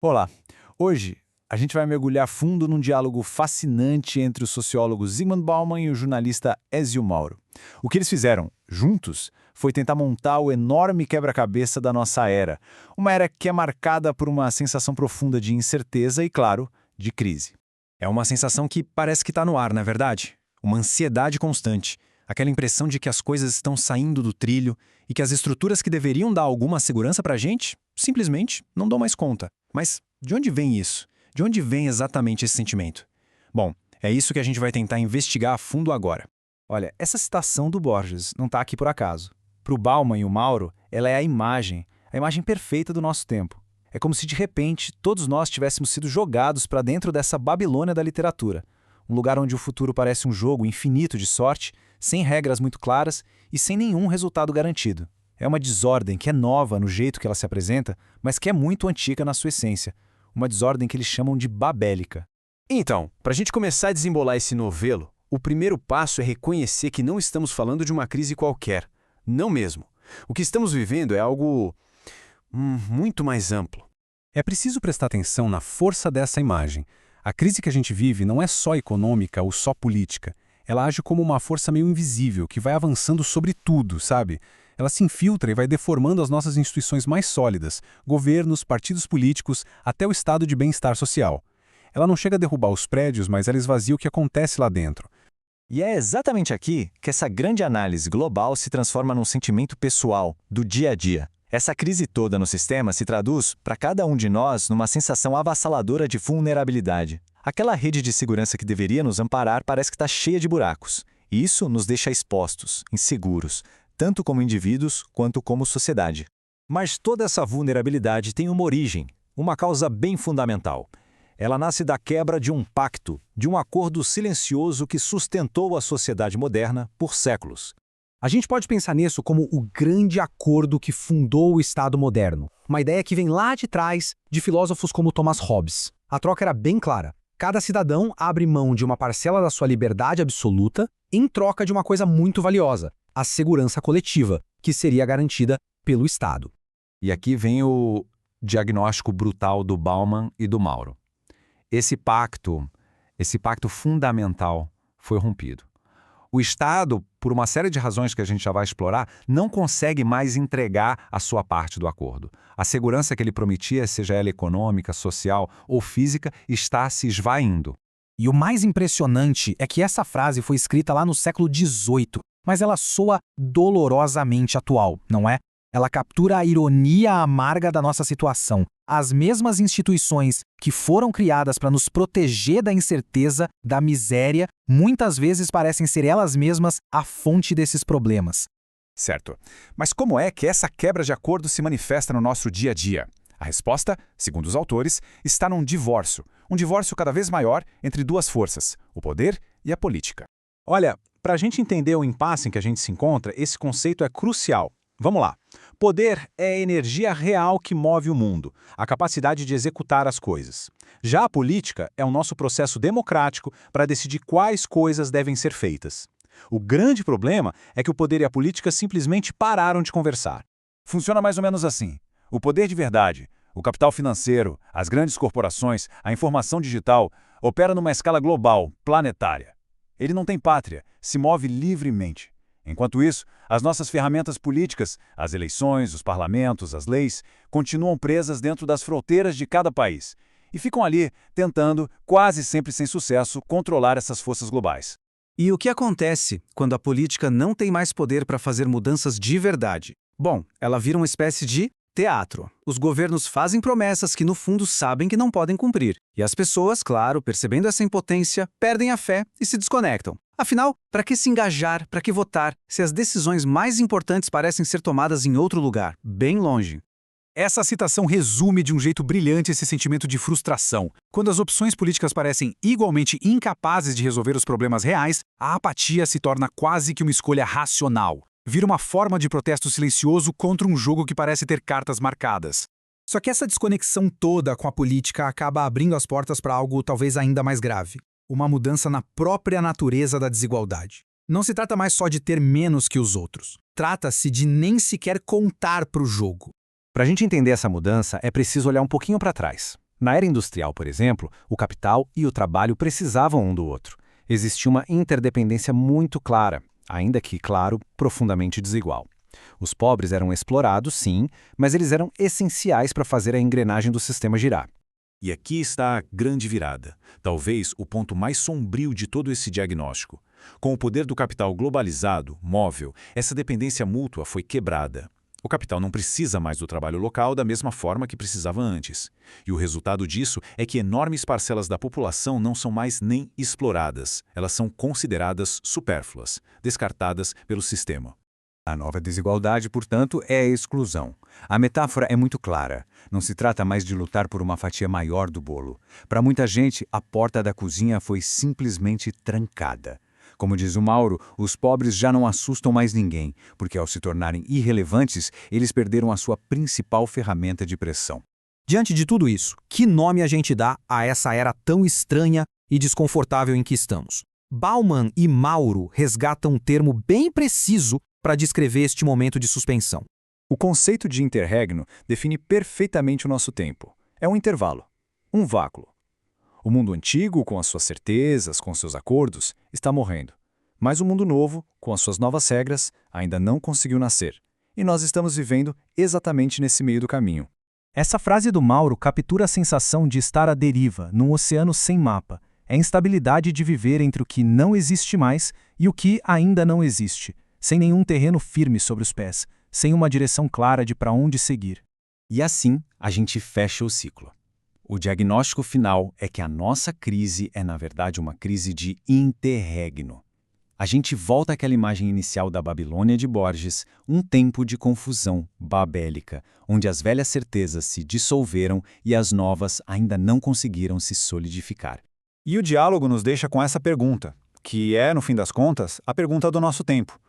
Olá! Hoje a gente vai mergulhar fundo num diálogo fascinante entre o sociólogo Zygmunt Bauman e o jornalista Ezio Mauro. O que eles fizeram, juntos, foi tentar montar o enorme quebra-cabeça da nossa era. Uma era que é marcada por uma sensação profunda de incerteza e, claro, de crise. É uma sensação que parece que está no ar, não é verdade? Uma ansiedade constante. Aquela impressão de que as coisas estão saindo do trilho e que as estruturas que deveriam dar alguma segurança para a gente, simplesmente não dão mais conta. Mas de onde vem isso? De onde vem exatamente esse sentimento? Bom, é isso que a gente vai tentar investigar a fundo agora. Olha, essa citação do Borges não está aqui por acaso. Para o Bauman e o Mauro, ela é a imagem perfeita do nosso tempo. É como se de repente todos nós tivéssemos sido jogados para dentro dessa Babilônia da literatura. Um lugar onde o futuro parece um jogo infinito de sorte, sem regras muito claras e sem nenhum resultado garantido. É uma desordem que é nova no jeito que ela se apresenta, mas que é muito antiga na sua essência. Uma desordem que eles chamam de babélica. Então, para a gente começar a desembolar esse novelo, o primeiro passo é reconhecer que não estamos falando de uma crise qualquer. Não mesmo. O que estamos vivendo é algo muito mais amplo. É preciso prestar atenção na força dessa imagem. A crise que a gente vive não é só econômica ou só política. Ela age como uma força meio invisível que vai avançando sobre tudo, sabe? Ela se infiltra e vai deformando as nossas instituições mais sólidas, governos, partidos políticos, até o estado de bem-estar social. Ela não chega a derrubar os prédios, mas ela esvazia o que acontece lá dentro. E é exatamente aqui que essa grande análise global se transforma num sentimento pessoal, do dia a dia. Essa crise toda no sistema se traduz, para cada um de nós, numa sensação avassaladora de vulnerabilidade. Aquela rede de segurança que deveria nos amparar parece que está cheia de buracos. E isso nos deixa expostos, inseguros, tanto como indivíduos quanto como sociedade. Mas toda essa vulnerabilidade tem uma origem, uma causa bem fundamental. Ela nasce da quebra de um pacto, de um acordo silencioso que sustentou a sociedade moderna por séculos. A gente pode pensar nisso como o grande acordo que fundou o Estado moderno. Uma ideia que vem lá de trás de filósofos como Thomas Hobbes. A troca era bem clara. Cada cidadão abre mão de uma parcela da sua liberdade absoluta em troca de uma coisa muito valiosa, a segurança coletiva, que seria garantida pelo Estado. E aqui vem o diagnóstico brutal do Bauman e do Mauro. Esse pacto fundamental foi rompido. O Estado, por uma série de razões que a gente já vai explorar, não consegue mais entregar a sua parte do acordo. A segurança que ele prometia, seja ela econômica, social ou física, está se esvaindo. E o mais impressionante é que essa frase foi escrita lá no século XVIII, mas ela soa dolorosamente atual, não é? Ela captura a ironia amarga da nossa situação. As mesmas instituições que foram criadas para nos proteger da incerteza, da miséria, muitas vezes parecem ser elas mesmas a fonte desses problemas. Certo. Mas como é que essa quebra de acordo se manifesta no nosso dia a dia? A resposta, segundo os autores, está num divórcio. Um divórcio cada vez maior entre duas forças, o poder e a política. Olha, para a gente entender o impasse em que a gente se encontra, esse conceito é crucial. Vamos lá. Poder é a energia real que move o mundo, a capacidade de executar as coisas. Já a política é o nosso processo democrático para decidir quais coisas devem ser feitas. O grande problema é que o poder e a política simplesmente pararam de conversar. Funciona mais ou menos assim. O poder de verdade, o capital financeiro, as grandes corporações, a informação digital, opera numa escala global, planetária. Ele não tem pátria, se move livremente. Enquanto isso, as nossas ferramentas políticas, as eleições, os parlamentos, as leis, continuam presas dentro das fronteiras de cada país e ficam ali tentando, quase sempre sem sucesso, controlar essas forças globais. E o que acontece quando a política não tem mais poder para fazer mudanças de verdade? Bom, ela vira uma espécie de teatro. Os governos fazem promessas que, no fundo, sabem que não podem cumprir. E as pessoas, claro, percebendo essa impotência, perdem a fé e se desconectam. Afinal, para que se engajar, para que votar, se as decisões mais importantes parecem ser tomadas em outro lugar, bem longe? Essa citação resume de um jeito brilhante esse sentimento de frustração. Quando as opções políticas parecem igualmente incapazes de resolver os problemas reais, a apatia se torna quase que uma escolha racional. Vira uma forma de protesto silencioso contra um jogo que parece ter cartas marcadas. Só que essa desconexão toda com a política acaba abrindo as portas para algo talvez ainda mais grave. Uma mudança na própria natureza da desigualdade. Não se trata mais só de ter menos que os outros. Trata-se de nem sequer contar para o jogo. Para a gente entender essa mudança, é preciso olhar um pouquinho para trás. Na era industrial, por exemplo, o capital e o trabalho precisavam um do outro. Existia uma interdependência muito clara, ainda que, claro, profundamente desigual. Os pobres eram explorados, sim, mas eles eram essenciais para fazer a engrenagem do sistema girar. E aqui está a grande virada, talvez o ponto mais sombrio de todo esse diagnóstico. Com o poder do capital globalizado, móvel, essa dependência mútua foi quebrada. O capital não precisa mais do trabalho local da mesma forma que precisava antes. E o resultado disso é que enormes parcelas da população não são mais nem exploradas, elas são consideradas supérfluas, descartadas pelo sistema. A nova desigualdade, portanto, é a exclusão. A metáfora é muito clara. Não se trata mais de lutar por uma fatia maior do bolo. Para muita gente, a porta da cozinha foi simplesmente trancada. Como diz o Mauro, os pobres já não assustam mais ninguém, porque ao se tornarem irrelevantes, eles perderam a sua principal ferramenta de pressão. Diante de tudo isso, que nome a gente dá a essa era tão estranha e desconfortável em que estamos? Bauman e Mauro resgatam um termo bem preciso para descrever este momento de suspensão. O conceito de interregno define perfeitamente o nosso tempo. É um intervalo, um vácuo. O mundo antigo, com as suas certezas, com seus acordos, está morrendo. Mas o mundo novo, com as suas novas regras, ainda não conseguiu nascer. E nós estamos vivendo exatamente nesse meio do caminho. Essa frase do Mauro captura a sensação de estar à deriva, num oceano sem mapa. É a instabilidade de viver entre o que não existe mais e o que ainda não existe, sem nenhum terreno firme sobre os pés, sem uma direção clara de para onde seguir. E assim, a gente fecha o ciclo. O diagnóstico final é que a nossa crise é, na verdade, uma crise de interregno. A gente volta àquela imagem inicial da Babilônia de Borges, um tempo de confusão babélica, onde as velhas certezas se dissolveram e as novas ainda não conseguiram se solidificar. E o diálogo nos deixa com essa pergunta, que é, no fim das contas, a pergunta do nosso tempo.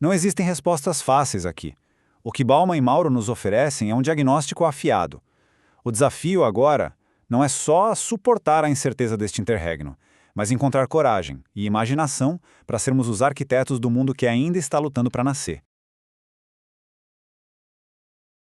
Não existem respostas fáceis aqui. O que Bauman e Mauro nos oferecem é um diagnóstico afiado. O desafio agora não é só suportar a incerteza deste interregno, mas encontrar coragem e imaginação para sermos os arquitetos do mundo que ainda está lutando para nascer.